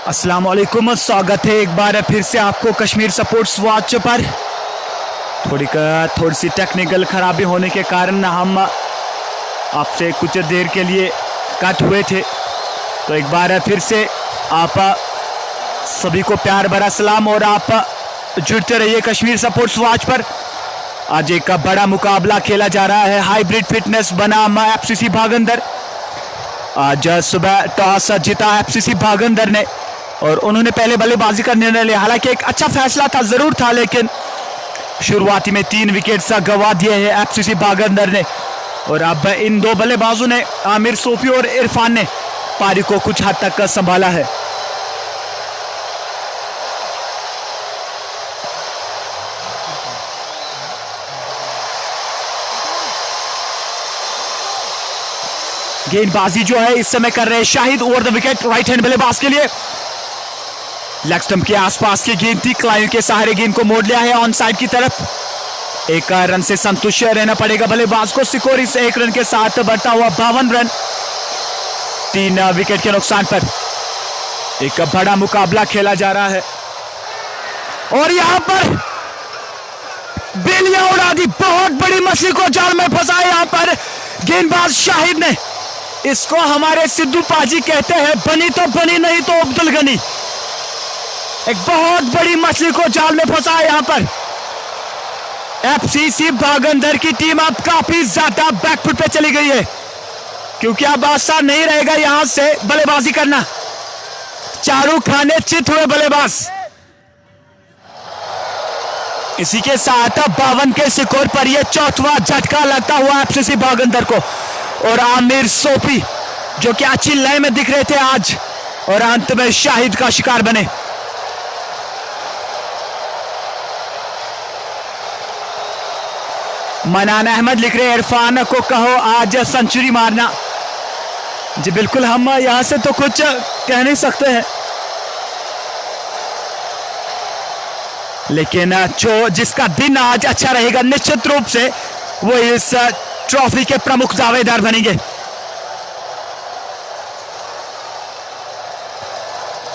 अस्सलाम वालेकुम, स्वागत है एक बार फिर से आपको कश्मीर स्पोर्ट्स वॉच पर। थोड़ी सी टेक्निकल खराबी होने के कारण हम आपसे कुछ देर के लिए कट हुए थे, तो एक बार फिर से आप सभी को प्यार भरा सलाम और आप जुड़ते रहिए कश्मीर स्पोर्ट्स वॉच पर। आज एक बड़ा मुकाबला खेला जा रहा है हाइब्रिड फिटनेस बनाम एफसीसी भागंदर। आज सुबह टॉस जीता एफसीसी भागंदर ने और उन्होंने पहले बल्लेबाजी का निर्णय लिया। हालांकि एक अच्छा फैसला था, जरूर था, लेकिन शुरुआती में 3 विकेट गवा दिए हैं एफसीसी भागंदर ने। और अब इन 2 बल्लेबाजों ने, आमिर सोफी और इरफान ने, पारी को कुछ हद तक संभाला है। गेंदबाजी जो है इस समय कर रहे हैं Shahid over the wicket, right hand बल्लेबाज के लिए। लेग स्टंप के आसपास की गेंद थी, क्लाइन के सहारे गेंद को मोड़ लिया है ऑन साइड की तरफ। 1 रन से संतुष्ट रहना पड़ेगा बल्लेबाज को। सिकोरी से 1 रन के साथ बढ़ता हुआ 52 रन 3 विकेट के नुकसान पर। एक बड़ा मुकाबला खेला जा रहा है और यहां पर बेलियां उड़ा दी, बहुत बड़ी मछली को जाल में फंसा। यहां पर गेंदबाज शाहिद ने, इसको हमारे सिद्धू पाजी कहते हैं, बनी तो बनी, नहीं तो अब्दुल गनी। एक बहुत बड़ी मछली को जाल में फंसा है यहां पर। एफसीसी भागंदर की टीम अब काफी ज्यादा बैकफुट पे चली गई है, क्योंकि अब आसान नहीं रहेगा यहां से बल्लेबाजी करना। चारों खाने चित हुए बल्लेबाज। इसी के साथ 52 के स्कोर पर यह 4वां झटका लगता हुआ एफसीसी भागंदर को। और आमिर सोफी जो कि अच्छी लय में दिख रहे थे आज, और अंत में शाहिद का शिकार बने। मनान अहमद लिख रहे हैं, इरफान को कहो आज सेंचुरी मारना। जी बिल्कुल, हम यहां से तो कुछ कह नहीं सकते हैं, लेकिन जो जिसका दिन आज अच्छा रहेगा निश्चित रूप से वो इस ट्रॉफी के प्रमुख दावेदार बनेंगे।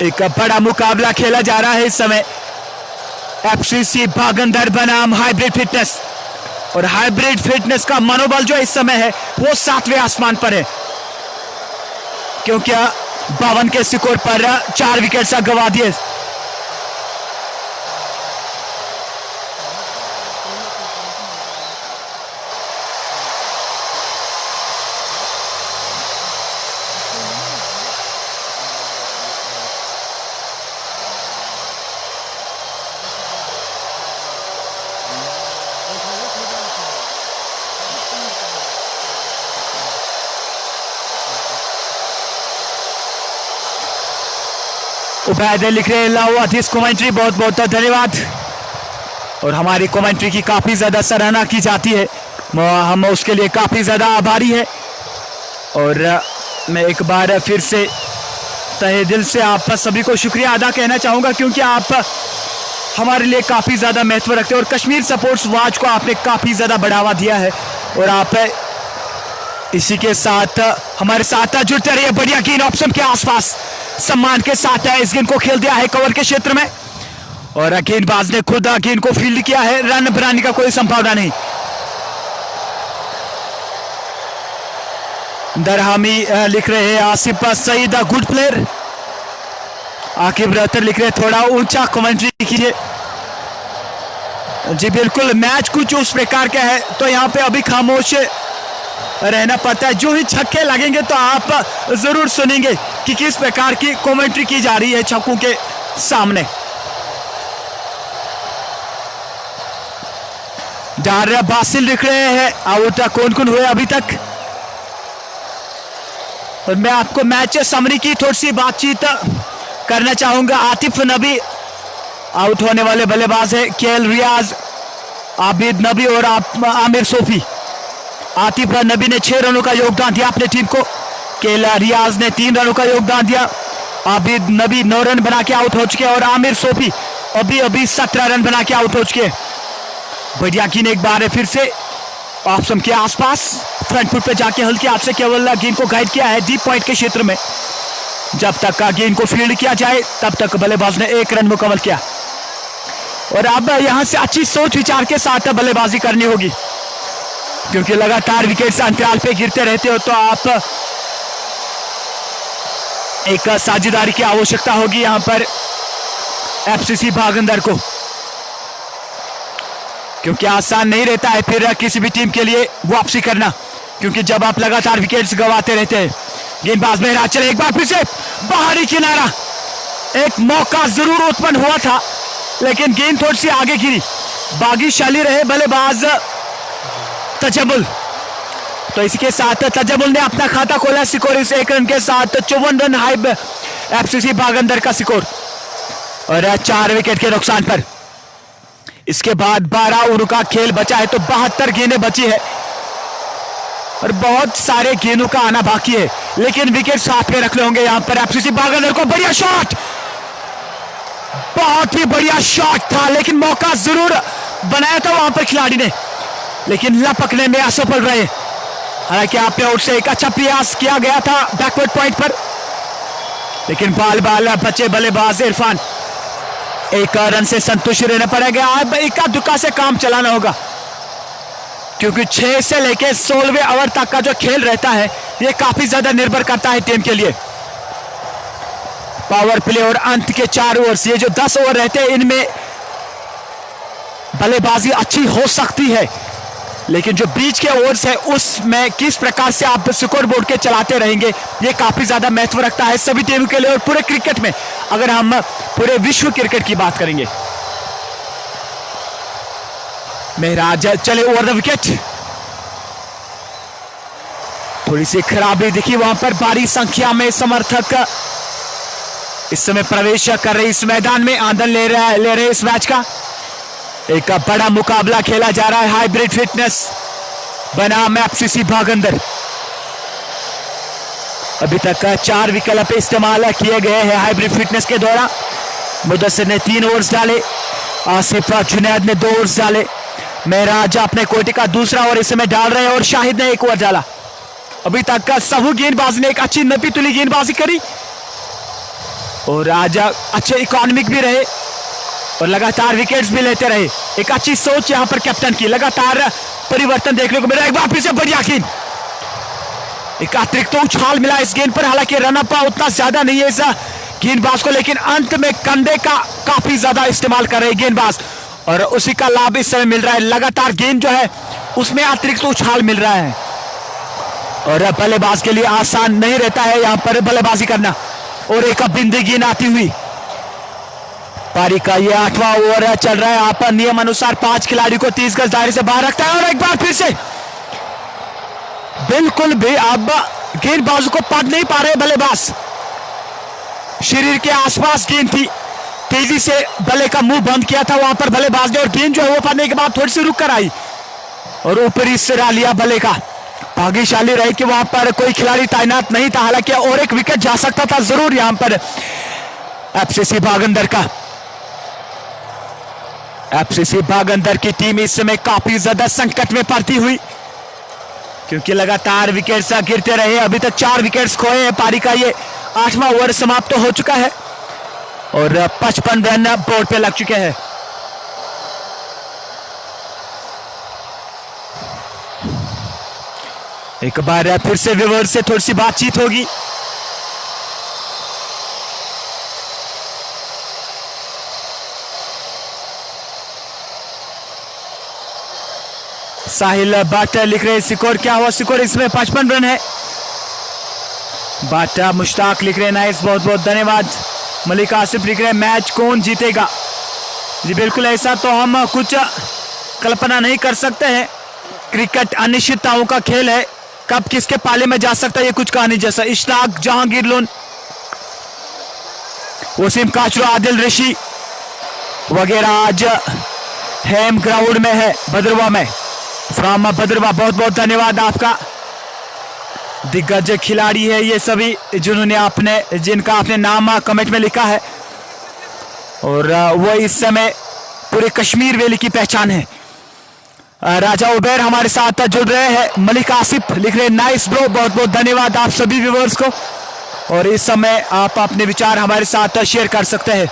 एक बड़ा मुकाबला खेला जा रहा है इस समय एफसीसी भागंदर बनाम हाइब्रिड फिटनेस। और हाइब्रिड फिटनेस का मनोबल जो इस समय है वो 7वें आसमान पर है, क्योंकि 52 के स्कोर पर 4 विकेट गवा दिए। उबैद लिख रहे हैं कमेंट्री, बहुत बहुत धन्यवाद। और हमारी कमेंट्री की काफी ज्यादा सराहना की जाती है, हम उसके लिए काफी ज्यादा आभारी है। और मैं एक बार फिर से तहे दिल से आप सभी को शुक्रिया अदा कहना चाहूंगा, क्योंकि आप हमारे लिए काफी ज्यादा महत्व रखते हैं और कश्मीर स्पोर्ट्स वॉच को आपने काफी ज्यादा बढ़ावा दिया है। और आप इसी के साथ हमारे साथ जुड़ते रहिए। बढ़िया गेंद ऑप्शन के आसपास सम्मान के साथ है, इस गेंद को खेल दिया है कवर के क्षेत्र में, और गेंदबाज ने खुद गेंद को फील्ड किया है। रन बनाने का कोई संभावना नहीं। दरहामी लिख रहे हैं आसिफ सईद गुड प्लेयर। आकिब रहतर लिख रहे हैं थोड़ा ऊंचा कमेंट्री कीजिए। जी बिल्कुल, मैच कुछ उस प्रकार का है तो यहाँ पे अभी खामोश रहना पड़ता है। जो ही छक्के लगेंगे तो आप जरूर सुनेंगे कि किस प्रकार की कमेंट्री की जा रही है छक्कों के सामने। डार बासिल लिख रहे हैं आउट कौन कौन हुए अभी तक। और मैं आपको मैच समरी की थोड़ी सी बातचीत करना चाहूंगा। आतिफ नबी आउट होने वाले बल्लेबाज है, केएल रियाज, आबिद नबी और आमिर सोफी। आतिफ नबी ने 6 रनों का योगदान दिया अपनी टीम को, केएल रियाज ने 3 रनों का योगदान दिया, आबिद नबी 9 रन बना के आउट हो चुके और आमिर सोफी अभी 17 रन बना के आउट हो चुके। बढ़िया गेंद एक बार है फिर से ऑफ स्टंप के आसपास, फ्रंट फुट पे जाके हल्के हाथ से केवल गेंद को गाइड किया है डीप पॉइंट के क्षेत्र में। जब तक गेंद को फील्ड किया जाए तब तक बल्लेबाज ने 1 रन मुकम्मल किया। और अब यहां से अच्छी सोच विचार के साथ बल्लेबाजी करनी होगी, क्योंकि लगातार विकेट अंतराल पे गिरते रहते हो तो आप एक साझेदारी की आवश्यकता होगी यहां पर एफसीसी भागंदर को, क्योंकि आसान नहीं रहता है फिर किसी भी टीम के लिए वापसी करना, क्योंकि जब आप लगातार विकेट्स गंवाते रहते हैं। गेंदबाज मेहराज चले, एक बार फिर से बाहरी किनारा, एक मौका जरूर उत्पन्न हुआ था लेकिन गेंद थोड़ी सी आगे गिरी। भाग्यशाली रहे बल्लेबाज तजमुल, तो इसके साथ तजमुल ने अपना खाता खोला। स्कोर इस 1 रन के साथ 54 रन हाई एफसीसी भागंदर का स्कोर, और 4 विकेट के नुकसान पर। इसके बाद 12 ओवर का खेल बचा है, तो 72 गेंदें बची है और बहुत सारे गेंदों का आना बाकी है, लेकिन विकेट साथ में रखने होंगे यहां पर एफसीसी भागंदर को। बढ़िया शॉट, बहुत ही बढ़िया शॉट था, लेकिन मौका जरूर बनाया था वहां पर खिलाड़ी ने, लेकिन लपकने में असफल रहे। हालांकि आपने आउट से एक अच्छा प्रयास किया गया था बैकवर्ड पॉइंट पर, लेकिन बाल बचे बल्लेबाज इरफान। 1 रन से संतुष्ट रहना पड़ेगा। अब इक्का दुक्का से काम चलाना होगा, क्योंकि 6 से लेकर 16वें ओवर तक का जो खेल रहता है यह काफी ज्यादा निर्भर करता है टीम के लिए। पावर प्ले और अंत के 4 ओवर्स, ये जो 10 ओवर रहते हैं इनमें बल्लेबाजी अच्छी हो सकती है, लेकिन जो बीच के ओवर्स है उसमें किस प्रकार से आप स्कोर बोर्ड के चलाते रहेंगे ये काफी ज्यादा महत्व रखता है सभी टीमों के लिए और पूरे क्रिकेट में, अगर हम पूरे विश्व क्रिकेट की बात करेंगे। मेहराज चले ओवर द विकेट, थोड़ी सी खराबी दिखी वहां पर। भारी संख्या में समर्थक इस समय प्रवेश कर रहे इस मैदान में, आनंद ले रहे इस मैच का। एक बड़ा मुकाबला खेला जा रहा है हाइब्रिड फिटनेस बनाम एफसीसी भागंदर। अभी तक 4 विकल्प इस्तेमाल किए गए हैं हाइब्रिड फिटनेस के दौरान। मुदस्सिर ने 3 ओवर्स डाले, आसिफ जुनैद ने 2 ओवर्स डाले, मेहराज अपने कोटे का दूसरा ओवर इस समय डाल रहे हैं और शाहिद ने 1 ओवर डाला। अभी तक सबू गेंदबाज ने एक अच्छी नपी तुली गेंदबाजी करी और आज अच्छे इकोनॉमिक भी रहे और लगातार विकेट्स भी लेते रहे। एक अच्छी सोच यहां पर कैप्टन की, लगातार परिवर्तन देखने को मिला। एक बार फिर से बढ़िया गेंद, एक अतिरिक्त तो उछाल मिला इस गेंद पर, हालांकि रनअप उतना ज्यादा नहीं है इस गेंदबाज को, लेकिन अंत में कंधे का काफी ज्यादा इस्तेमाल कर रहे हैं गेंदबाज और उसी का लाभ इस समय मिल रहा है। लगातार गेंद जो है उसमें अतिरिक्त तो उछाल मिल रहा है और बल्लेबाज के लिए आसान नहीं रहता है यहां पर बल्लेबाजी करना। और एक बिंदी गेंद आती हुई, पारी का ये 8वां ओवर चल रहा है। आप नियम अनुसार 5 खिलाड़ी को 30 गज दायरे से बाहर रखता है और एक बार फिर से बिल्कुल भी अब गेंदबाज को पढ़ नहीं पा रहे बल्लेबाज, शरीर के आसपास गेंद थी, तेजी से बल्ले का मुंह बंद किया था वहां पर बल्लेबाज ने और गेंद जो है वो पड़ने के बाद थोड़ी सी रुक कर आई और ऊपरी सिरा लिया बल्ले का। भाग्यशाली रहे कि वहां पर कोई खिलाड़ी तैनात नहीं था, हालांकि और एक विकेट जा सकता था जरूर यहां पर एफसीसी भागंदर का। एफसीसी भागंदर की टीम इस समय काफी ज्यादा संकट में पड़ती हुई, क्योंकि लगातार विकेट्स गिरते रहे। अभी तक 4 विकेट्स खोए हैं। पारी का ये 8वां ओवर समाप्त हो चुका है और 55 रन बोर्ड पे लग चुके हैं। एक बार फिर से व्यूअर्स से थोड़ी सी बातचीत होगी। साहिल बाटा लिख रहे हैं स्कोर क्या हुआ, स्कोर इसमें 55 रन है। बाटा मुश्ताक लिख रहे हैं नाइस, बहुत बहुत धन्यवाद। मलिक आसिफ लिख रहे हैं मैच कौन जीतेगा। जी बिल्कुल, ऐसा तो हम कुछ कल्पना नहीं कर सकते हैं। क्रिकेट अनिश्चितताओं का खेल है, कब किसके पाले में जा सकता है ये कुछ कहानी जैसा। इशताक जहांगीर लोन, वसीम काचरू, आदिल ऋषि वगैरह आज हेम ग्राउंड में है भद्रवा में, फ्रॉम भद्रवा। बहुत बहुत धन्यवाद आपका। दिग्गज खिलाड़ी है ये सभी जिनका आपने नाम कमेंट में लिखा है और वो इस समय पूरे कश्मीर वैली की पहचान है। राजा उबैर हमारे साथ जुड़ रहे हैं। मलिक आसिफ लिख रहे हैं नाइस ब्रो, बहुत बहुत धन्यवाद आप सभी व्यूअर्स को। और इस समय आप अपने विचार हमारे साथ शेयर कर सकते हैं।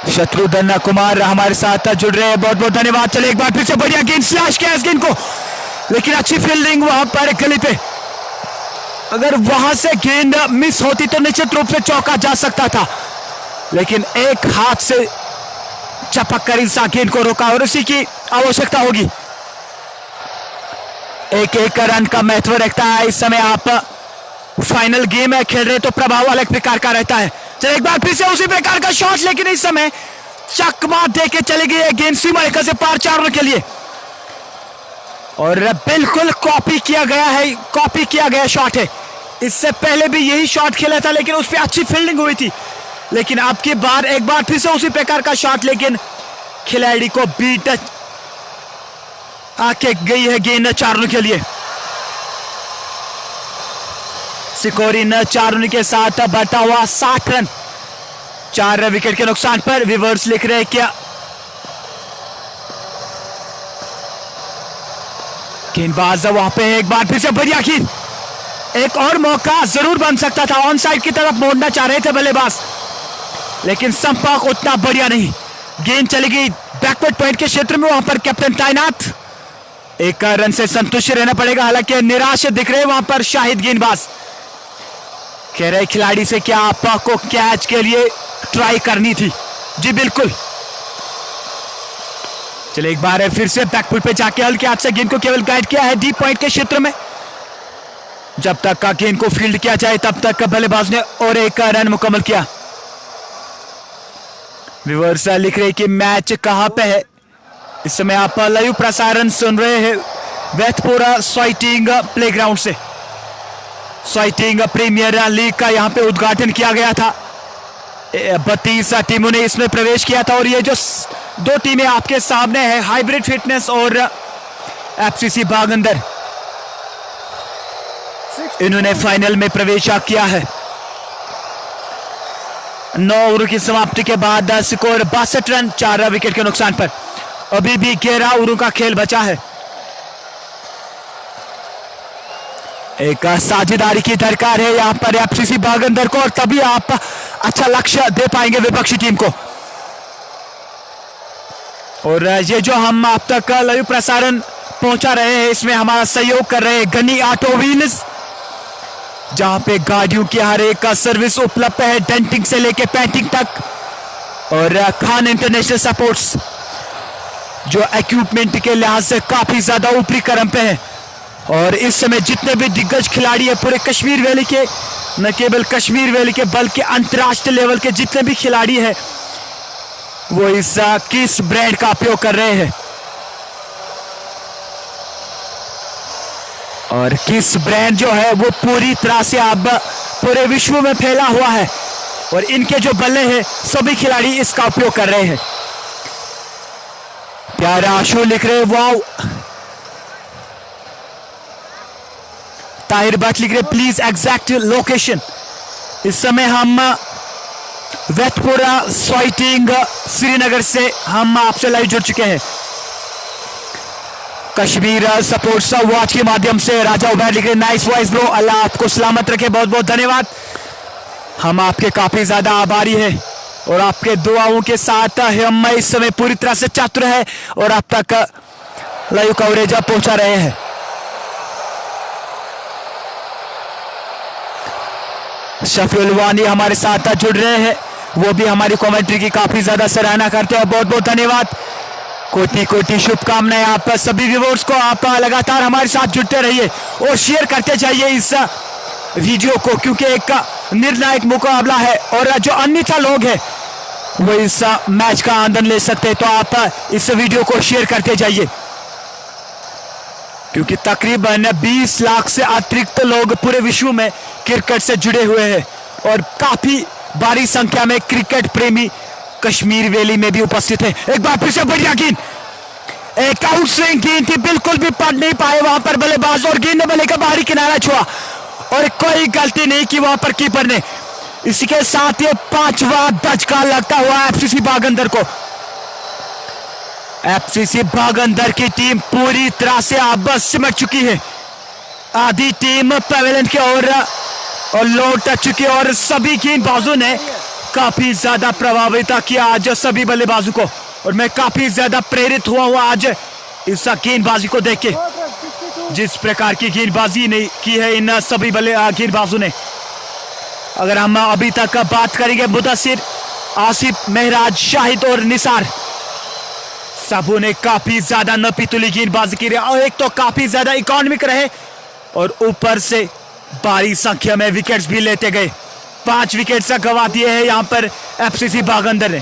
शत्रुघ्न कुमार हमारे साथ जुड़ रहे हैं, बहुत बहुत धन्यवाद। चले एक बार फिर से बढ़िया गेंद, स्लैश किया इस गेंद को, लेकिन अच्छी फील्डिंग वहां पर गली पे। अगर वहां से गेंद मिस होती तो निश्चित रूप से चौका जा सकता था, लेकिन एक हाथ से चपक कर इस गेंद को रोका और उसी की आवश्यकता होगी। एक एक रन का महत्व रखता है। इस समय आप फाइनल गेम है खेल रहे तो प्रभाव अलग प्रकार का रहता है। चलो एक बार फिर से उसी प्रकार का शॉट, लेकिन इस समय चकमा दे के चली गई है गेंद सीमा रेखा से पार 4 रन के लिए, और बिल्कुल कॉपी किया गया शॉट है। इससे पहले भी यही शॉट खेला था, लेकिन उस पर अच्छी फील्डिंग हुई थी। लेकिन अब की बार एक बार फिर से उसी प्रकार का शॉट, लेकिन खिलाड़ी को बीट आके गई है गेंद 4 रन के लिए। सिकोरिन 4 रन के साथ बढ़ता हुआ 60 रन, 4 विकेट के नुकसान पर। व्यूअर्स लिख रहे हैं क्या गेंदबाज वहां पे एक बार फिर से बढ़िया गेंद, एक और मौका जरूर बन सकता था। ऑन साइड की तरफ मोड़ना चाह रहे थे बल्लेबाज, लेकिन संपर्क उतना बढ़िया नहीं। गेंद चली गई बैकवर्ड पॉइंट के क्षेत्र में, वहां पर कैप्टन तैनात। एक रन से संतुष्ट रहना पड़ेगा, हालांकि निराश दिख रहे वहां पर शाहिद गेंदबाज। कह रहे खिलाड़ी से क्या आपको कैच के लिए ट्राई करनी थी? जी बिल्कुल। चले एक बार फिर से बैकफुट पे जाके हल्के हाथ से गेंद को केवल गाइड किया है डीप पॉइंट के क्षेत्र में। जब तक का गेंद को फील्ड किया जाए तब तक बल्लेबाज ने और एक रन मुकम्मल किया। व्यूअर्स लिख रहे कि मैच कहां पे है। इस समय आप लाइव प्रसारण सुन रहे हैं वेथपुरा स्वाइटिंग प्लेग्राउंड से। स्वाइटिंग प्रीमियर लीग का यहां पे उद्घाटन किया गया था। 32 टीमों ने इसमें प्रवेश किया था, और ये जो 2 टीमें आपके सामने है, हाइब्रिड फिटनेस और एफसीसी भागंदर, इन्होंने फाइनल में प्रवेश किया है। 9 ओवर की समाप्ति के बाद स्कोर 62 रन, 4 विकेट के नुकसान पर। अभी भी 11 ओवरों का खेल बचा है। एक साझेदारी की दरकार है यहाँ पर एफसीसी भागंदर को, और तभी आप अच्छा लक्ष्य दे पाएंगे विपक्षी टीम को। और ये जो हम आप तक लाइव प्रसारण पहुंचा रहे हैं, इसमें हमारा सहयोग कर रहे हैं गनी ऑटो व्हील्स, जहां पे गाड़ियों की हर एक का सर्विस उपलब्ध है, डेंटिंग से लेके पेंटिंग तक। और खान इंटरनेशनल सपोर्ट्स, जो इक्विपमेंट के लिहाज से काफी ज्यादा ऊपरी क्रम पे है। और इस समय जितने भी दिग्गज खिलाड़ी है पूरे कश्मीर वैली के, न केवल कश्मीर वैली के बल्कि अंतर्राष्ट्रीय लेवल के जितने भी खिलाड़ी हैं, वो इस किस ब्रांड का उपयोग कर रहे हैं। और किस ब्रांड जो है वो पूरी तरह से अब पूरे विश्व में फैला हुआ है, और इनके जो बल्ले हैं सभी खिलाड़ी इसका उपयोग कर रहे हैं। प्यारा आशु लिख रहे वाओ। ताहिर भट्ट लिख रहे प्लीज एग्जैक्ट लोकेशन। इस समय हम वेथपुरा स्वाइटिंग श्रीनगर से हम आपसे लाइव जुड़ चुके हैं। कश्मीर सपोर्ट्स वॉच के माध्यम से राजा उबैर लिख रहे नाइस वॉइस ब्रो, अल्लाह आपको सलामत रखे, बहुत बहुत धन्यवाद। हम आपके काफी ज्यादा आभारी हैं, और आपके दुआओं के साथ हम इस समय पूरी तरह से चतुर है और आप तक लाइव कवरेज पहुंचा रहे हैं। शफीउल वानी हमारे साथ जुड़ रहे हैं, वो भी हमारी कमेंट्री की काफी ज्यादा सराहना करते हैं, बहुत बहुत धन्यवाद। कोटि कोटि शुभकामनाएं आप सभी व्यूअर्स को। आप लगातार हमारे साथ जुड़ते रहिए और शेयर करते जाइए इस वीडियो को, क्योंकि एक निर्णायक मुकाबला है और जो अन्यथा लोग हैं वो इस मैच का आनंद ले सकते हैं। तो आप इस वीडियो को शेयर करते जाइए, क्योंकि तकरीबन 20 लाख से अतिरिक्त लोग पूरे विश्व में क्रिकेट से जुड़े हुए हैं, और काफी भारी संख्या में क्रिकेट प्रेमी कश्मीर वैली में भी उपस्थित है। एक बार फिर से बढ़िया गेंद, एक आउट स्विंग गेंद थी, बिल्कुल भी पढ़ नहीं पाए वहां पर बल्लेबाज, और गेंद ने बल्ले का बाहरी किनारा छुआ और कोई गलती नहीं की वहां पर कीपर ने। इसी के साथ ये 5वां धक्का लगता हुआ एफसीसी भागंदर को। एफसीसी भागंदर की टीम पूरी तरह से अब सिमट चुकी है। आधी टीम पवेलियन की ओर और लौट चुकी और सभी गेंदबाजों ने काफी ज्यादा प्रभावित किया आज सभी बल्लेबाजों को। और मैं काफी ज्यादा प्रेरित हुआ आज इस गेंदबाजी को देख के, जिस प्रकार की गेंदबाजी ने की है इन सभी गेंदबाजों ने। अगर हम अभी तक बात करेंगे, मुदस्सिर, आसिफ, महराज, शाहिद और निसार, सबों ने काफी ज्यादा नपीतुली गेंदबाजी की और एक तो काफी ज्यादा इकोनॉमिक रहे और ऊपर से भारी संख्या में विकेट्स भी लेते गए। 5 विकेट्स गंवा दिए हैं यहां पर एफसीसी बागंदर ने।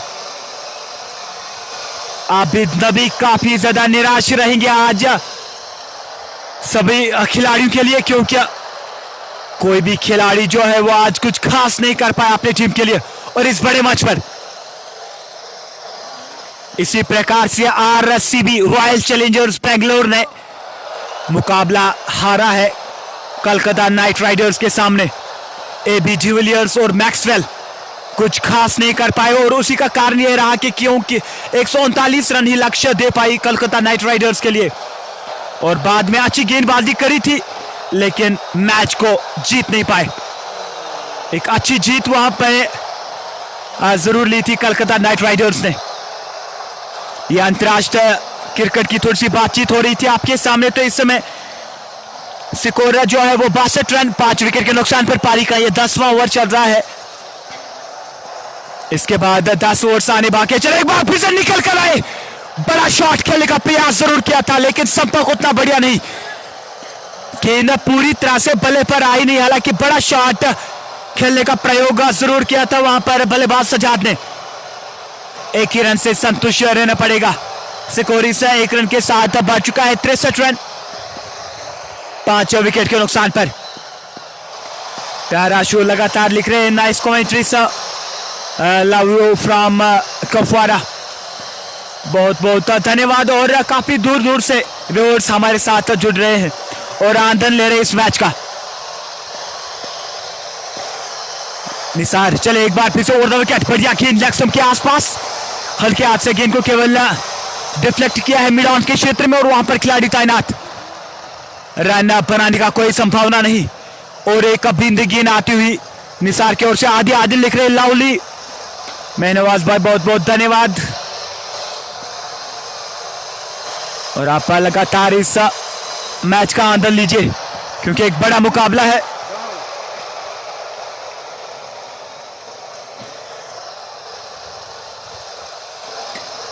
आबिद नबी काफी ज्यादा निराश रहेंगे आज सभी खिलाड़ियों के लिए, क्योंकि कोई भी खिलाड़ी जो है वो आज कुछ खास नहीं कर पाया अपनी टीम के लिए और इस बड़े मैच पर। इसी प्रकार से आरसीबी रॉयल चैलेंजर्स बेंगलोर ने मुकाबला हारा है कलकत्ता नाइट राइडर्स के सामने। एबी डिविलियर्स और मैक्सवेल कुछ खास नहीं कर पाए और उसी का कारण यह रहा कि क्योंकि 139 रन ही लक्ष्य दे पाई कलकत्ता नाइट राइडर्स के लिए और बाद में अच्छी गेंदबाजी करी थी लेकिन मैच को जीत नहीं पाए। एक अच्छी जीत वहां पे जरूर ली थी कलकत्ता नाइट राइडर्स ने। यह अंतरराष्ट्रीय क्रिकेट की थोड़ी सी बातचीत हो रही थी आपके सामने। तो इस समय स्कोर जो है वो 62 रन 5 विकेट के नुकसान पर पारी का ये 10वां ओवर चल रहा है। इसके बाद 10 ओवर आने बाकी। चलो एक बार फिर से निकल कर आए, बड़ा शॉट खेलने का प्रयास जरूर किया था लेकिन संपर्क उतना बढ़िया नहीं, गेंद पूरी तरह से बल्ले पर आई नहीं। हालांकि बड़ा शॉट खेलने का प्रयोग जरूर किया था वहां पर बल्लेबाज सजाद ने। एक ही रन से संतुष्ट रहना पड़ेगा। सिकोरी से 1 रन के साथ बढ़ चुका है 63 रन 5 विकेट के नुकसान पर। प्यारा शो लगातार लिख रहे हैं, nice commentary sir, love you from Kafwara, बहुत बहुत धन्यवाद। और काफी दूर दूर से व्यूअर्स हमारे साथ जुड़ रहे हैं और आनंद ले रहे हैं इस मैच का। निसार चले एक बार फिर से ओवर द विकेट, बढ़िया गेंद लेग स्टंप के आसपास, हल्के हाथ से गेंद को केवल डिफ्लेक्ट किया है मिड ऑन के क्षेत्र में और वहां पर खिलाड़ी तैनात। रन बनाने का कोई संभावना नहीं और एक बिंद गेंद आती हुई निसार की ओर से। आदि आदिल लिख रहे लवली, मेहनवाज भाई बहुत बहुत धन्यवाद। और आप लगातार इस मैच का आनंद लीजिए क्योंकि एक बड़ा मुकाबला है।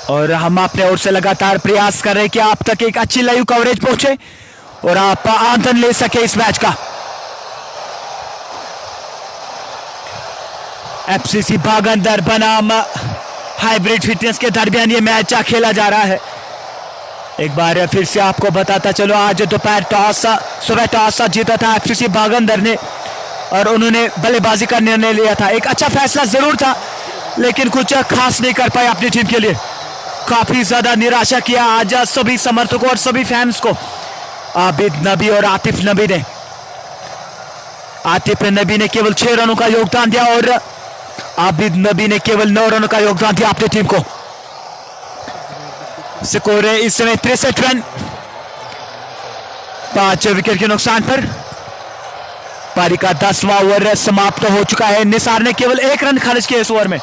और हम अपने ओर से लगातार प्रयास कर रहे हैं कि आप तक एक अच्छी लाइव कवरेज पहुंचे और आप आनंद ले सके इस मैच का। एफसीसी बागंदर बनाम हाइब्रिड फिटनेस के दरमियान ये मैच खेला जा रहा है। एक बार फिर से आपको बताता चलो, आज दोपहर सुबह टॉस जीता था एफसीसी बागंदर ने और उन्होंने बल्लेबाजी का निर्णय लिया था। एक अच्छा फैसला जरूर था लेकिन कुछ खास नहीं कर पाए अपनी टीम के लिए। काफी ज्यादा निराशा किया आज सभी समर्थकों और सभी फैंस को आबिद नबी और आतिफ नबी ने। आतिफ नबी ने केवल 6 रनों का योगदान दिया और आबिद नबी ने केवल 9 रनों का योगदान दिया अपनी टीम को। स्कोर है इस समय 63 रन 5 विकेट के नुकसान पर। पारी का 10वां ओवर समाप्त हो चुका है। निसार ने केवल 1 रन खर्च किया इस ओवर में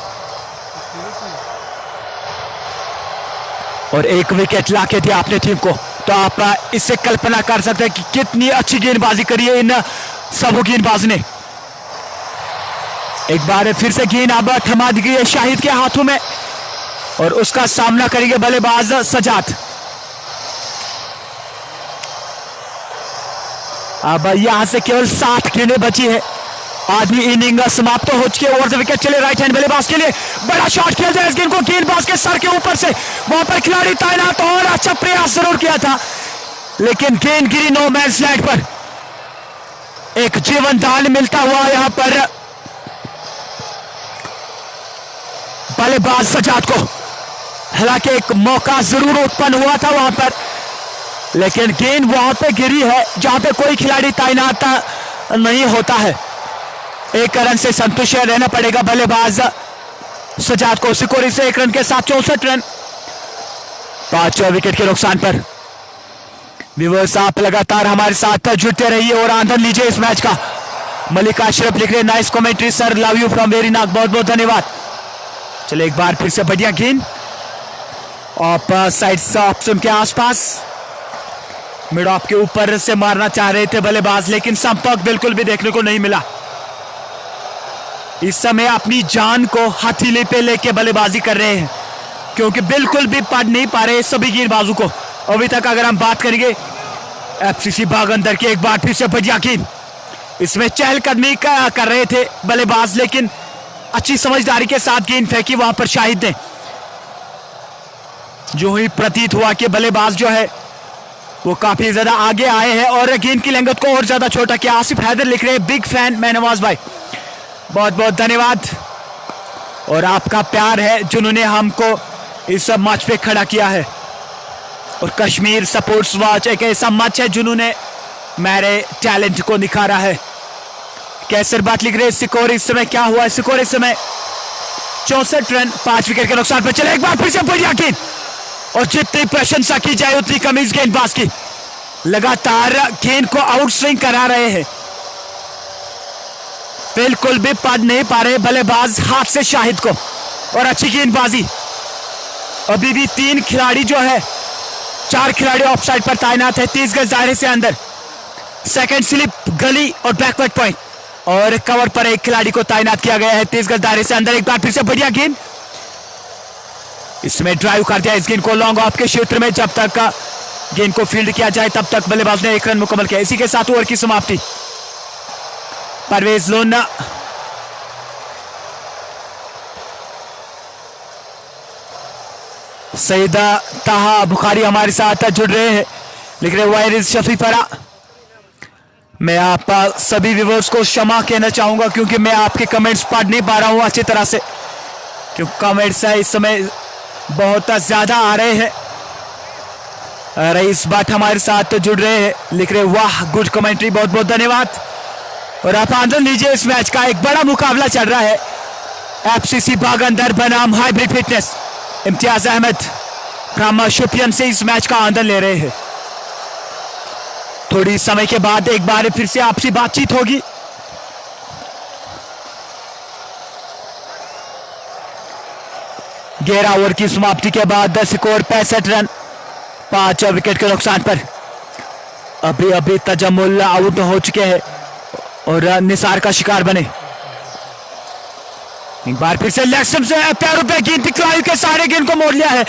और 1 विकेट लाके दिया अपनी टीम को। तो आप इससे कल्पना कर सकते हैं कि कितनी अच्छी गेंदबाजी करी है इन सब गेंदबाज ने। एक बार फिर से गेंद अब थमा दी गई है शाहिद के हाथों में और उसका सामना करेंगे बल्लेबाज सजाद। अब यहां से केवल 7 गेंदें बची है, आधी इनिंग समाप्त हो चुकी है। ओवर द विकेट चले राइट हैंड बल्लेबाज के लिए, बड़ा शॉट खेलते हैं इस गेंद को गेंदबाज के सर के ऊपर से, वहां पर खिलाड़ी तैनात और अच्छा प्रयास जरूर किया था लेकिन गेंद गिरी नो मैंस लैंड पर। एक जीवन दान मिलता हुआ यहां पर बल्लेबाज सजाद को। हालांकि एक मौका जरूर उत्पन्न हुआ था वहां पर लेकिन गेंद वहां पे गिरी है जहां पे कोई खिलाड़ी तैनात नहीं होता है। 1 रन से संतुष्ट रहना पड़ेगा बल्लेबाज सजाद को। सिकोरी से 1 रन के साथ 64 रन 5 विकेट के नुकसान पर। व्यूअर्स, आप लगातार हमारे साथ जुड़ते रहिए और आनंद लीजिए इस मैच का। मलिक अशरफ लिख रहे nice commentary sir, love you from Verinag, बहुत बहुत धन्यवाद। चले एक बार फिर से बढ़िया गेंद ऑफ साइड ऑप्शन के आसपास, मिड ऑफ के ऊपर से मारना चाह रहे थे बल्लेबाज, लेकिन संपर्क बिल्कुल भी देखने को नहीं मिला। इस समय अपनी जान को हथेली पे लेके बल्लेबाजी कर रहे हैं, क्योंकि बिल्कुल भी पढ़ नहीं पा रहे सभी गेंदबाजों को अभी तक। अगर हम बात करेंगे एफसीसी भागंदर की, एक बार फिर से बढ़िया गेंद, इसमें चहलकदमी कर रहे थे बल्लेबाज, लेकिन अच्छी समझदारी के साथ गेंद फेंकी वहां पर शाहिद ने। जो ही प्रतीत हुआ कि बल्लेबाज जो है वो काफी ज्यादा आगे आए हैं और गेंद की लंगत को और ज्यादा छोटा किया। आसिफ हैदर लिख रहे हैं बिग फैन मैं नवाज भाई, बहुत बहुत धन्यवाद। और आपका प्यार है जिन्होंने हमको इस मैच पे खड़ा किया है। और कश्मीर स्पोर्ट्स वॉच एक ऐसा मैच है जिन्होंने मेरे टैलेंट को निखारा है। कैसर बात लिख रहे स्कोर इस समय क्या हुआ? स्कोर इस समय 64 रन 5 विकेट के नुकसान पर। चले एक बार फिर से बढ़िया गेंद, और जितनी प्रशंसा की जाए उतनी कम इस गेंदबाज की। लगातार गेंद को आउट स्विंग करा रहे हैं, बिल्कुल भी पढ़ नहीं पा रहे बल्लेबाज हाथ से शाहिद को। और अच्छी गेंदबाजी, अभी भी 3 खिलाड़ी जो है, 4 खिलाड़ी ऑफ साइड पर तैनात है 30 गज दायरे से अंदर। सेकंड स्लिप, गली और बैकवर्ड पॉइंट, और कवर पर एक खिलाड़ी को तैनात किया गया है 30 गज दायरे से अंदर। एक बार फिर से बढ़िया गेंद, इसमें ड्राइव कर दिया इस गेंद को लॉन्ग ऑफ के क्षेत्र में। जब तक गेंद को फील्ड किया जाए तब तक बल्लेबाज ने 1 रन मुकम्मल किया। इसी के साथ ओवर की समाप्ति। परवेज लोना सईदा ताहा बुखारी हमारे साथ जुड़ रहे हैं, लिख रहे वायरिस शफीफरा। मैं आप सभी व्यूअर्स को क्षमा कहना चाहूंगा क्योंकि मैं आपके कमेंट्स पढ़ नहीं पा रहा हूं अच्छी तरह से, क्योंकि कमेंट्स इस समय बहुत ज्यादा आ रहे हैं। रईस भट्ट हमारे साथ जुड़ रहे हैं, लिख रहे वाह गुड कमेंट्री, बहुत बहुत धन्यवाद। और आप आनंद लीजिए इस मैच का। एक बड़ा मुकाबला चल रहा है एफसीसी भागंदर बनाम hybrid fitness. Imtiaz Ahmed from Shopian से इस मैच का आनंद ले रहे हैं। थोड़ी समय के बाद एक बार फिर से आपसी बातचीत होगी। ग्यारह ओवर की समाप्ति के बाद 10 स्कोर 65 रन 5 विकेट के नुकसान पर। अभी अभी तजम्मुल आउट हो चुके हैं और निसार का शिकार बने। एक बार फिर से लेग स्टंप से पैरों पे गेंद खिलाड़ी के सारे गेंद को मोड़ लिया है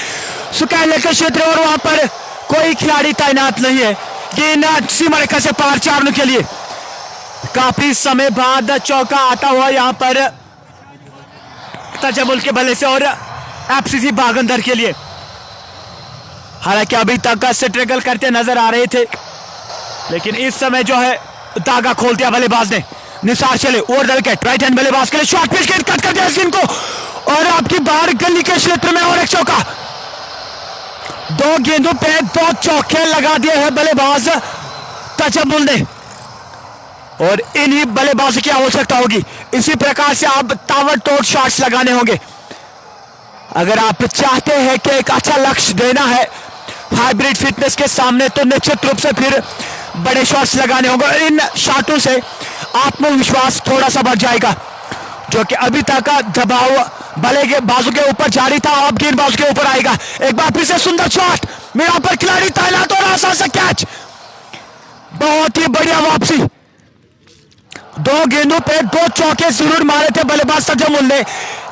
सुकैले के क्षेत्र, और वहां पर कोई खिलाड़ी तैनात नहीं है। गेंद सीमा रेखा से पार चारने के लिए काफी समय बाद चौका आता हुआ यहां पर तजम्मुल के बल्ले से और एफसीसी भागंदर के लिए। हालांकि अभी तक स्ट्रगल करते नजर आ रहे थे, लेकिन इस समय जो है धागा खोल दिया बल्लेबाज ने। निसार चले over the wicket, right hand बल्लेबाज के लिए शॉर्ट पिच गेंद कट कर दिया इस गेंद को, और आपकी बाहर गली के क्षेत्र में और एक चौका। 2 गेंदों पे 2 चौके लगा दिए हैं बल्लेबाज तजम्मुल ने, और इन्हीं बल्लेबाज की आवश्यकता होगी। इसी प्रकार से आप ताबड़तोड़ शॉट्स लगाने होंगे अगर आप चाहते हैं कि एक अच्छा लक्ष्य देना है हाइब्रिड फिटनेस के सामने, तो निश्चित रूप से फिर बड़े शॉट्स लगाने होंगे। इन शॉटों से आत्मविश्वास थोड़ा सा बढ़ जाएगा, जो कि अभी तक का दबाव बल्ले के बाजू के ऊपर जारी था, अब गेंदबाज के ऊपर आएगा। एक बार फिर से सुंदर शॉट, मेरा पर खिलाड़ी तैनात और आसान सा कैच, बहुत ही बढ़िया वापसी। 2 गेंदों पे 2 चौके जरूर मारे थे बल्लेबाज तजम्मुल ने,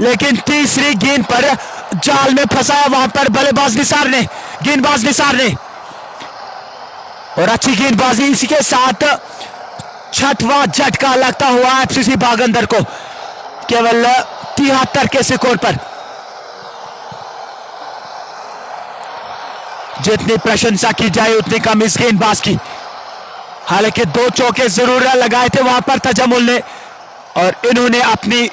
लेकिन तीसरी गेंद पर जाल में फंसाया वहां पर बल्लेबाज निसार ने, गेंदबाज निसार ने। और अच्छी गेंदबाजी, इसी के साथ 6वां झटका लगता हुआ एफसीसी भागंदर को केवल 73 के स्कोर पर। जितनी प्रशंसा की जाए उतनी कम इस गेंदबाज की। हालांकि 2 चौके जरूर लगाए थे वहां पर तजम्मुल ने, और इन्होंने अपनी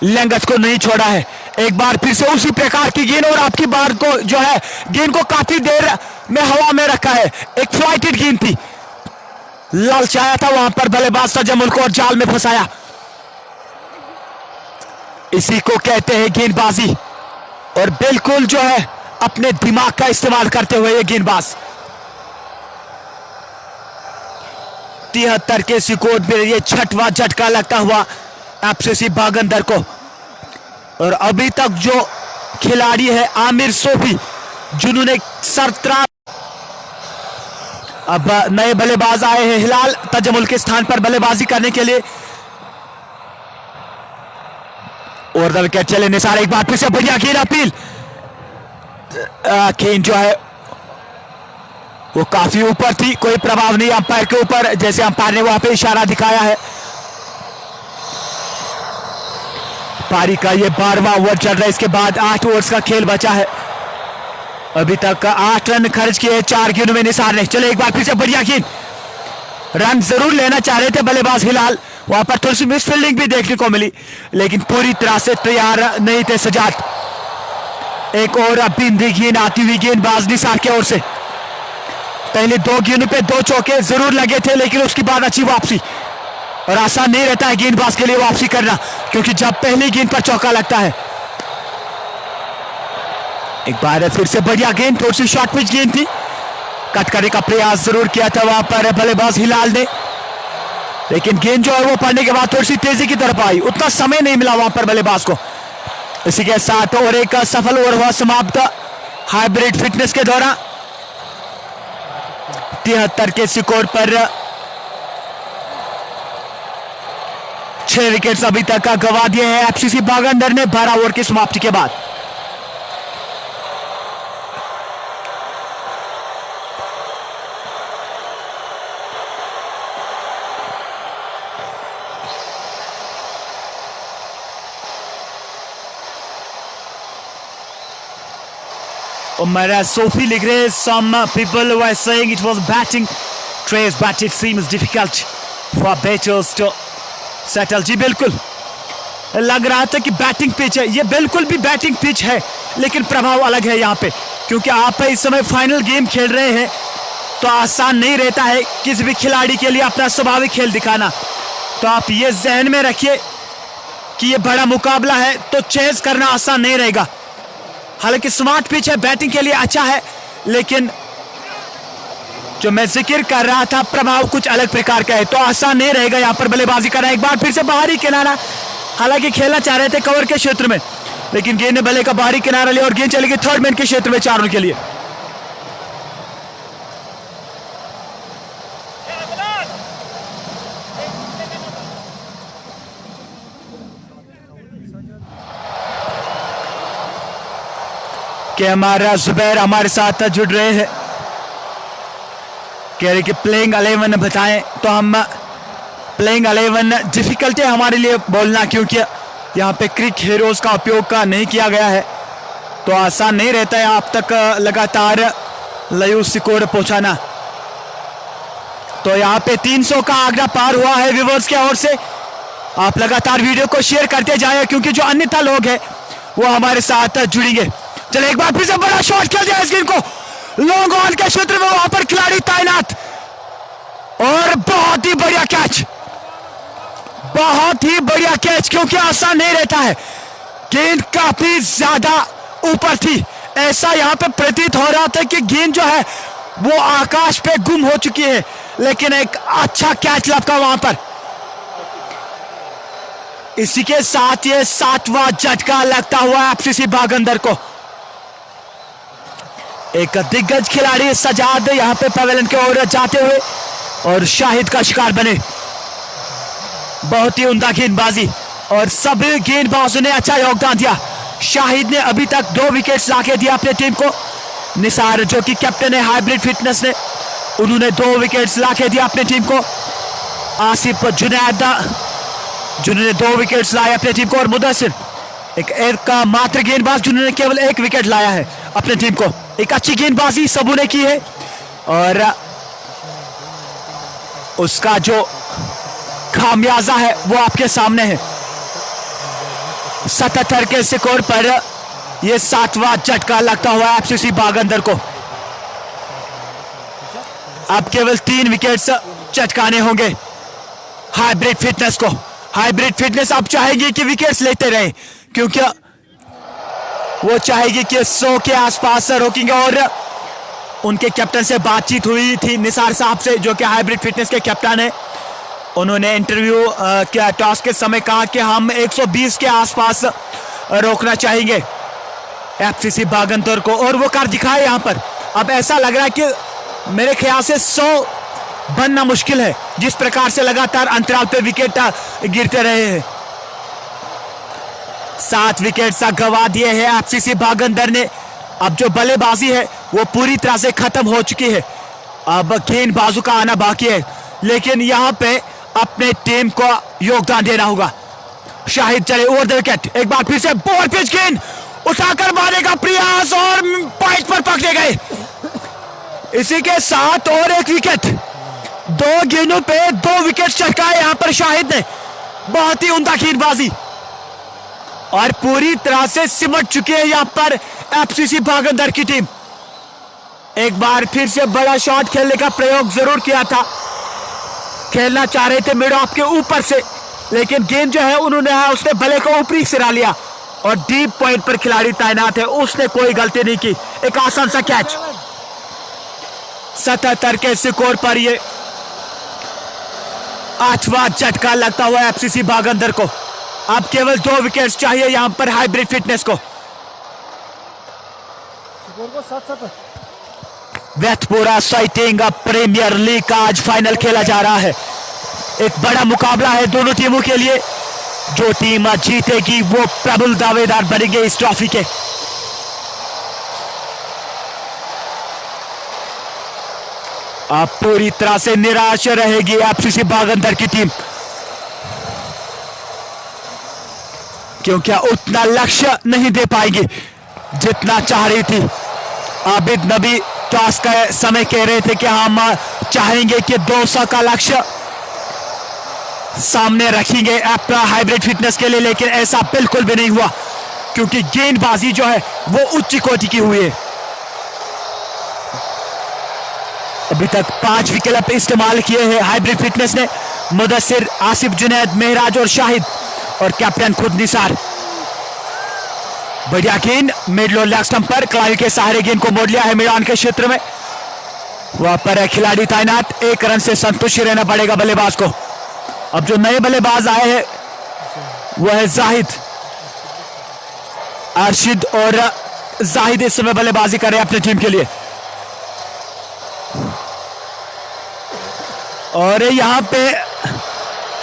लंगत को नहीं छोड़ा है। एक बार फिर से उसी प्रकार की गेंद, और आपकी बार को जो है गेंद को काफी देर में हवा में रखा है, एक फ्लाइटेड गेंद थी, ललचाया था वहां पर बल्लेबाज तजम्मुल को और जाल में फंसाया। इसी को कहते हैं गेंदबाजी, और बिल्कुल जो है अपने दिमाग का इस्तेमाल करते हुए ये गेंदबाज। 73 के स्कोर पे ये छठवां झटका लगता हुआ एफसीसी भागंदर को। और अभी तक जो खिलाड़ी है आमिर सोफी जिन्होंने 17, अब नए बल्लेबाज आए हैं हिलाल तजमुल के स्थान पर बल्लेबाजी करने के लिए। और द विकेट चले निसार, एक बार फिर से बढ़िया गेंद अपील। गेंद जो है वो काफी ऊपर थी, कोई प्रभाव नहीं अंपायर के ऊपर, जैसे अंपायर ने वहां पे इशारा दिखाया है। पारी का ये 12वां ओवर चल रहा है, इसके बाद 8 ओवर्स का खेल बचा है। अभी तक 8 रन खर्च किए 4 गेंदों में निसार ने। चलो एक बार फिर से बढ़िया गेंद, रन जरूर लेना चाह रहे थे बल्लेबाज हिलाल, वहां पर थोड़ी सी मिस फील्डिंग भी देखने को मिली, लेकिन पूरी तरह से तैयार नहीं थे सजाद। एक और बिंदी गेंद आती हुई गेंदबाज निसार की ओर से। पहले 2 गेंदों पे 2 चौके जरूर लगे थे, लेकिन उसके बाद अच्छी वापसी। और आसान नहीं रहता है गेंदबाज के लिए वापसी करना, क्योंकि जब पहली गेंद पर चौका लगता है। एक बार फिर से बढ़िया गेंद, थोड़ी सी शॉर्ट पिच गेंद थी, कट करने का प्रयास जरूर किया था वहां पर बल्लेबाज हिलाल ने, लेकिन गेंद जो है वो पड़ने के बाद थोड़ी सी तेजी की तरफ आई, उतना समय नहीं मिला वहां पर बल्लेबाज को। इसी के साथ और एक सफल ओवर हुआ समाप्त हाइब्रिड फिटनेस के दौरान। 73 के स्कोर पर 6 विकेट्स अभी तक का गंवा दिए हैं एफसीसी भागंदर ने 12 ओवर की समाप्ति के बाद। Umar Sophie लिख रहे, some people were saying it was batting trace, but it seems difficult for batters to settle। जी बिल्कुल लग रहा था कि बैटिंग पिच है, ये बिल्कुल भी बैटिंग पिच है, लेकिन प्रभाव अलग है यहाँ पे, क्योंकि आप इस समय फाइनल गेम खेल रहे हैं, तो आसान नहीं रहता है किसी भी खिलाड़ी के लिए अपना स्वाभाविक खेल दिखाना। तो आप ये जहन में रखिए कि ये बड़ा मुकाबला है, तो चेज करना आसान नहीं रहेगा। हालांकि स्मार्ट पिच है, बैटिंग के लिए अच्छा है, लेकिन जो मैं जिक्र कर रहा था प्रभाव कुछ अलग प्रकार का है, तो आसान नहीं रहेगा यहां पर बल्लेबाजी करना। एक बार फिर से बाहरी किनारा, हालांकि खेलना चाह रहे थे कवर के क्षेत्र में, लेकिन गेंद ने बल्ले का बाहरी किनारा लिया और गेंद चली गई थर्ड मैन के क्षेत्र में 4 रन के लिए। कि हमारा जुबैर हमारे साथ जुड़ रहे हैं, कह रहे कि प्लेइंग 11 बताएं, तो हम प्लेइंग 11 डिफिकल्ट है हमारे लिए बोलना, क्योंकि यहाँ पे क्रिक हीरोज का उपयोग का नहीं किया गया है, तो आसान नहीं रहता है आप तक लगातार लयूज स्कोर पहुंचाना। तो यहाँ पे 300 का आंकड़ा पार हुआ है व्यूअर्स की ओर से। आप लगातार वीडियो को शेयर करते जाए, क्योंकि जो अन्यथा लोग हैं वो हमारे साथ जुड़ेंगे। चलो एक बार फिर से बड़ा शॉट खेल दिया इस गेंद को, लॉन्ग ऑन के क्षेत्र में वहां पर खिलाड़ी तैनात, और बहुत ही बढ़िया कैच, बहुत ही बढ़िया कैच, क्योंकि आसान नहीं रहता है, गेंद काफी ज्यादा ऊपर थी। ऐसा यहां पे प्रतीत हो रहा था कि गेंद जो है वो आकाश पे गुम हो चुकी है, लेकिन एक अच्छा कैच लपका वहां पर। इसी के साथ ये 7वां झटका लगता हुआ एफसीसी भागंदर को। एक दिग्गज खिलाड़ी सजाद यहां पे पवेलियन की ओर जाते हुए और शाहिद का शिकार बने। बहुत ही उम्दा गेंदबाजी और सभी गेंदबाजों ने अच्छा योगदान दिया। शाहिद ने अभी तक 2 विकेट्स लाके दिया अपने टीम को। निसार जो कि कैप्टन है हाइब्रिड फिटनेस ने, उन्होंने 2 विकेट्स लाके दिया अपने टीम को। आसिफ जुनैद जिन्होंने 2 विकेट्स लाए अपने टीम को, और मुदस्सिर एक मात्र गेंदबाज जिन्होंने केवल 1 विकेट लाया है अपने टीम को। एक अच्छी गेंदबाजी सबों ने की है, और उसका जो खामियाजा है वो आपके सामने है। 77 के स्कोर पर यह 7वां झटका लगता हुआ एफसीसी भागंदर को। अब केवल 3 विकेट्स चटकाने होंगे हाइब्रिड फिटनेस को। हाइब्रिड फिटनेस अब चाहेगी कि विकेट्स लेते रहे, क्योंकि वो चाहेगी कि 100 के आसपास रोकेंगे, और उनके कैप्टन से बातचीत हुई थी, निसार साहब से, जो कि हाइब्रिड फिटनेस के कैप्टन है। उन्होंने इंटरव्यू किया, टॉस के समय कहा कि हम 120 के आसपास रोकना चाहेंगे एफसीसी भागंदर को, और वो कर दिखाए यहाँ पर। अब ऐसा लग रहा है कि मेरे ख्याल से 100 बनना मुश्किल है, जिस प्रकार से लगातार अंतराल पे विकेट गिरते रहे हैं। 7 विकेट गंवा दिए हैं एफसीसी भागंदर ने। अब जो बल्लेबाजी है वो पूरी तरह से खत्म हो चुकी है, अब गेंदबाजों का आना बाकी है, लेकिन यहाँ पे अपने टीम को योगदान देना होगा। शाहिद चले ओवर द विकेट, एक बार फिर से बॉल पिच गेंद उठाकर मारने का प्रयास और पॉइंट पर पकड़े गए। इसी के साथ और एक विकेट, 2 गेंदों पे 2 विकेट चटकाए यहाँ पर शाहिद ने। बहुत ही उम्दा गेंदबाजी, और पूरी तरह से सिमट चुकी है यहाँ पर एफसीसी भागंदर की टीम। एक बार फिर से बड़ा शॉट खेलने का प्रयोग जरूर किया था, खेलना चाह रहे थे मिड ऑफ के ऊपर से, लेकिन गेंद जो है उन्होंने उसने भले को ऊपरी सिरा लिया, और डीप पॉइंट पर खिलाड़ी तैनात है, उसने कोई गलती नहीं की। एक आसान सा कैच। 77 के स्कोर पर ये 8वां झटका लगता हुआ एफसीसी भागंदर को। अब केवल 2 विकेट्स चाहिए यहां पर हाइब्रिड फिटनेस को। वेथपुरा साइटिंग प्रीमियर लीग का आज फाइनल खेला जा रहा है। एक बड़ा मुकाबला है दोनों टीमों के लिए। जो टीम जीतेगी वो प्रबल दावेदार बनेंगे इस ट्रॉफी के। अब पूरी तरह से निराश रहेगी एफसीसी भागंदर की टीम, क्योंकि उतना लक्ष्य नहीं दे पाएगी जितना चाह रही थी। आबिद नबी टॉस का समय कह रहे थे कि हम चाहेंगे कि 200 का लक्ष्य सामने रखेंगे अपना हाइब्रिड फिटनेस के लिए, लेकिन ऐसा बिल्कुल भी नहीं हुआ, क्योंकि गेंदबाजी जो है वो उच्च कोटि की हुई है। अभी तक 5 विकेट इस्तेमाल किए हैं हाइब्रिड फिटनेस ने। मुदस्सिर, आसिफ जुनैद, मेहराज और शाहिद, और कैप्टन खुद निसार। बढ़िया गेंद मिड लो लेग स्टंप पर, क्लाइव के सहारे गेंद को मोड़ लिया है मैदान के क्षेत्र में। वहां पर खिलाड़ी तैनात, 1 रन से संतुष्ट रहना पड़ेगा बल्लेबाज को। अब जो नए बल्लेबाज आए हैं वो है जाहिद, अर्शिद और जाहिद इस समय बल्लेबाजी कर रहे हैं अपनी टीम के लिए। और यहां पे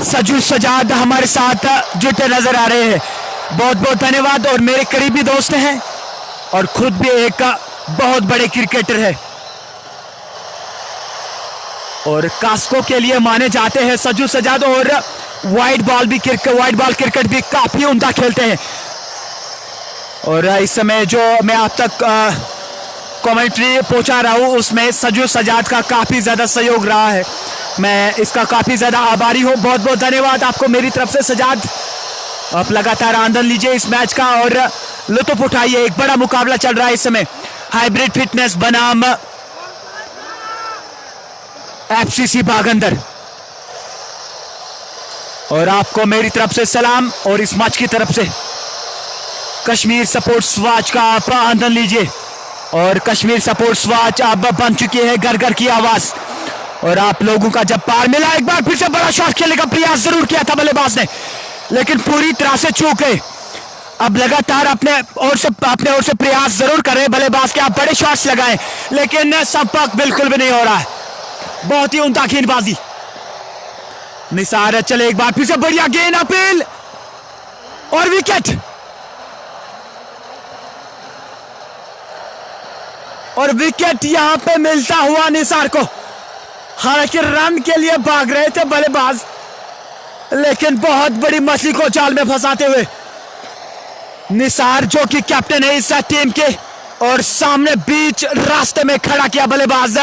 सजू सजाद हमारे साथ जुटे नजर आ रहे हैं, बहुत बहुत धन्यवाद। और मेरे करीबी दोस्त हैं और खुद भी एक बहुत बड़े क्रिकेटर है, और कास्को के लिए माने जाते हैं सजू सजाद, और वाइड बॉल क्रिकेट भी काफी उम्दा खेलते हैं। और इस समय जो मैं आप तक कमेंट्री पहुंचा रहा हूं उसमें सजू सजाद का काफी ज्यादा सहयोग रहा है, मैं इसका काफी ज्यादा आभारी हूं। बहुत बहुत धन्यवाद आपको मेरी तरफ से सजाद। आप लगातार आनंद लीजिए इस मैच का और लुत्फ उठाइए। एक बड़ा मुकाबला चल रहा है इस समय हाइब्रिड फिटनेस बनाम एफसीसी भागंदर, और आपको मेरी तरफ से सलाम, और इस मैच की तरफ से कश्मीर स्पोर्ट्स वॉच का आप आनंद लीजिए। और कश्मीर स्पोर्ट्स वॉच अब बन चुकी है घर घर की आवाज, और आप लोगों का जब पार मिला, एक बार फिर से बड़ा शॉट खेलने का प्रयास जरूर किया था बल्लेबाज ने, लेकिन पूरी तरह से चूक गए। अब लगातार अपने ओर से प्रयास जरूर कर रहे बल्लेबाज के, आप बड़े शॉट्स लगाए, लेकिन संपर्क बिल्कुल भी नहीं हो रहा है। बहुत ही उम्दा गेंदबाजी। निसार चले, एक बार फिर से बढ़िया गेंद, अपील और विकेट, और विकेट यहां पे मिलता हुआ निसार को। हालांकि रन के लिए भाग रहे थे बल्लेबाज, लेकिन बहुत बड़ी मछली को जाल में फंसाते हुए निसार, जो कि कैप्टन है इस टीम के, और सामने बीच रास्ते में खड़ा किया बल्लेबाज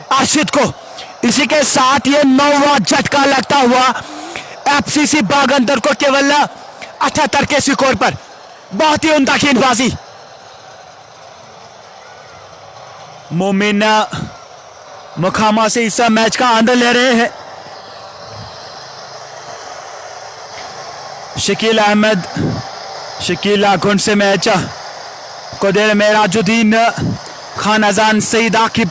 अर्शिद को। इसी के साथ ये 9वां झटका लगता हुआ एफसीसी भागंदर को केवल 78 के स्कोर पर। बहुत ही उम्दा गेंदबाजी। मोमिन मुखामा से इस मैच का आनंद ले रहे हैं। शकील अहमद, शकील गुंड से मैच को दे रहे, मेराजुद्दीन खान अजान सईद आकिब।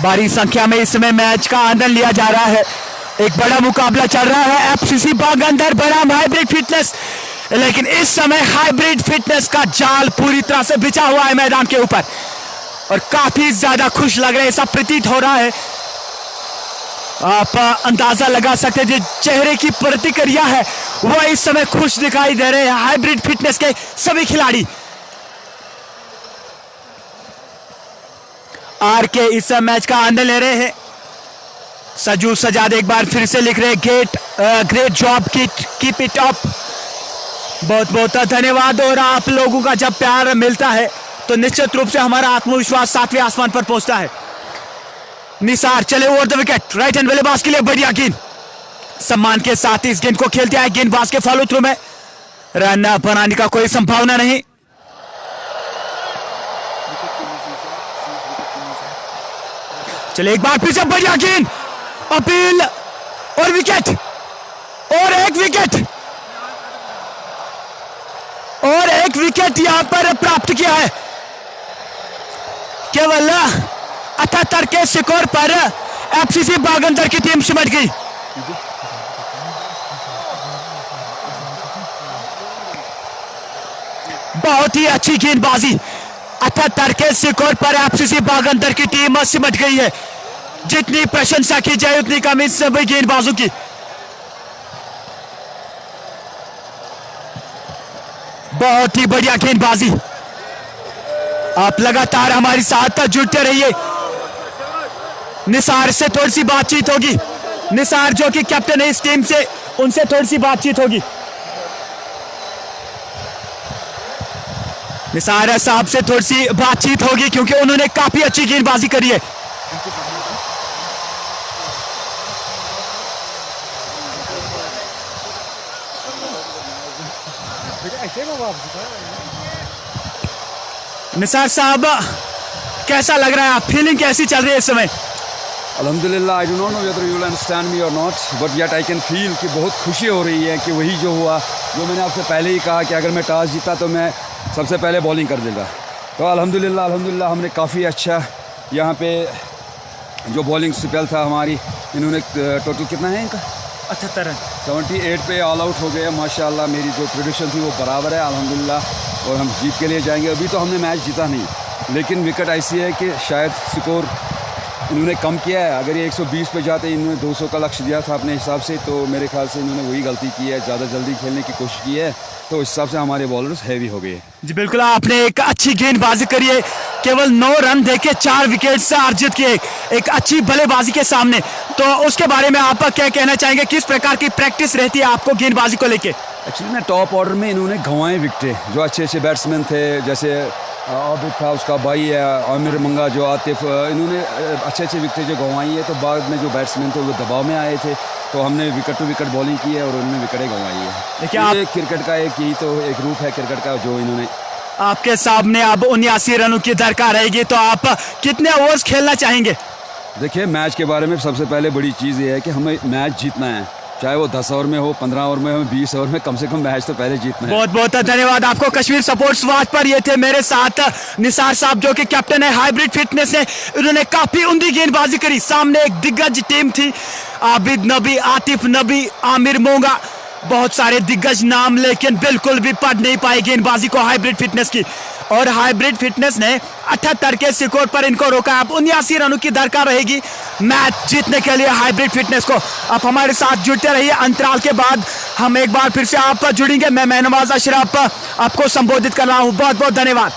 भारी संख्या में इस समय मैच का आनंद लिया जा रहा है। एक बड़ा मुकाबला चल रहा है एफसीसी बागंदर बनाम हाइब्रिड फिटनेस, लेकिन इस समय हाइब्रिड फिटनेस का जाल पूरी तरह से बिछा हुआ है मैदान के ऊपर और काफी ज्यादा खुश लग रहे हैं, ऐसा प्रतीत हो रहा है। आप अंदाजा लगा सकते हैं, जो चेहरे की प्रतिक्रिया है वह इस समय खुश दिखाई दे रहे हैं हाइब्रिड फिटनेस के सभी खिलाड़ी। आर के इस मैच का आनंद ले रहे हैं। सजू सजाद एक बार फिर से लिख रहे हैं great job, keep it up. बहुत बहुत धन्यवाद। और आप लोगों का जब प्यार मिलता है तो निश्चित रूप से हमारा आत्मविश्वास 7वें आसमान पर पहुंचता है। निसार चले over the wicket, right hand बल्लेबाज के लिए बढ़िया गेंद, सम्मान के साथ इस गेंद को खेलते हैं। गेंदबाज के फॉलो थ्रू में रन बनाने का कोई संभावना नहीं। चले एक बार फिर से बढ़िया गेंद, अपील और विकेट, और एक विकेट, और एक विकेट यहां पर प्राप्त किया है। केवल 78 के स्कोर पर एफसीसी बागंदर की टीम सिमट गई। बहुत ही अच्छी गेंदबाजी, 78 के स्कोर पर एफसीसी बागंदर की टीम सिमट गई है। जितनी प्रशंसा की जाए उतनी कम इस सभी गेंदबाजों की। बहुत ही बढ़िया गेंदबाजी। आप लगातार हमारे साथ जुड़ते रहिए। निसार से थोड़ी सी बातचीत होगी, निसार जो कि कैप्टन है इस टीम से, उनसे थोड़ी सी बातचीत होगी। निसार साहब से थोड़ी सी बातचीत होगी क्योंकि उन्होंने काफी अच्छी गेंदबाजी करी है। निसार साहब कैसा लग रहा है, आप फीलिंग कैसी चल रही है इस समय? अल्हम्दुलिल्लाह, I do not know whether you will understand me और not, but yet I can feel कि बहुत खुशी हो रही है कि वही जो हुआ, जो मैंने आपसे पहले ही कहा कि अगर मैं टॉस जीता तो मैं सबसे पहले बॉलिंग कर देगा। तो अल्हम्दुलिल्लाह हमने काफ़ी अच्छा यहाँ पे जो बॉलिंग स्पेल था हमारी, इन्होंने टोटल कितना है इनका 78 रन, 78 पे ऑल आउट हो गए माशाल्लाह। मेरी जो प्रेडिक्शन थी वो बराबर है अल्हम्दुलिल्लाह, और हम जीत के लिए जाएंगे। अभी तो हमने मैच जीता नहीं, लेकिन विकेट ऐसी है कि शायद स्कोर इन्होंने कम किया है। अगर ये 120 पे जाते, इन्होंने 200 का लक्ष्य दिया था अपने हिसाब से, तो मेरे ख्याल से इन्होंने वही गलती की है, ज़्यादा जल्दी खेलने की कोशिश की है, तो इस हिसाब से हमारे बॉलर्स हैवी हो गए। जी बिल्कुल, आपने एक अच्छी गेंदबाजी करी है, केवल 9 रन देके 4 विकेट से अर्जित किए एक अच्छी बल्लेबाजी के सामने। तो उसके बारे में आप क्या कहना चाहेंगे, किस प्रकार की प्रैक्टिस रहती है आपको गेंदबाजी को लेके? एक्चुअली ना टॉप ऑर्डर में इन्होंने गंवाए विकेटें, जो अच्छे अच्छे बैट्समैन थे, जैसे आबिद था, उसका भाई है आमिर मंगा, जो आतिफ, इन्होंने अच्छे अच्छे विकेटें जो गंवाई है। तो बाद में जो बैट्समैन थे वो दबाव में आए थे, तो हमने विकेट टू विकेट बॉलिंग की है और उन्होंने विकेटें गंवाई है। देखिए आप, क्रिकेट का एक यही तो एक रूप है क्रिकेट का, जो इन्होंने आपके सामने अब 79 रनों की दरकार रहेगी, तो आप कितने ओवर्स खेलना चाहेंगे? देखिए, मैच के बारे में सबसे पहले बड़ी चीज़ ये है कि हमें मैच जीतना है, चाहे वो 10 ओवर में हो, 15 ओवर में हो, 20 ओवर में, कम से कम मैच तो पहले जीतना है। बहुत बहुत धन्यवाद आपको। कश्मीर स्पोर्ट्स वाच पर ये थे मेरे साथ निसार साहब, जो कि कैप्टन है हाइब्रिड फिटनेस है। उन्होंने काफी उम्दा गेंदबाजी करी, सामने एक दिग्गज टीम थी, आबिद नबी, आतिफ नबी, आमिर मोंगा, बहुत सारे दिग्गज नाम, लेकिन बिल्कुल भी पढ़ नहीं पाए गेंदबाजी को हाइब्रिड फिटनेस की। और हाइब्रिड फिटनेस ने 78 के स्कोर पर इनको रोका। अब 79 रनों की दरकार रहेगी मैच जीतने के लिए हाइब्रिड फिटनेस को। आप हमारे साथ जुड़ते रहिए। अंतराल के बाद हम एक बार फिर से आप जुड़ेंगे। मैं नवाज अशरफ आपको संबोधित कर रहा हूं। बहुत बहुत धन्यवाद।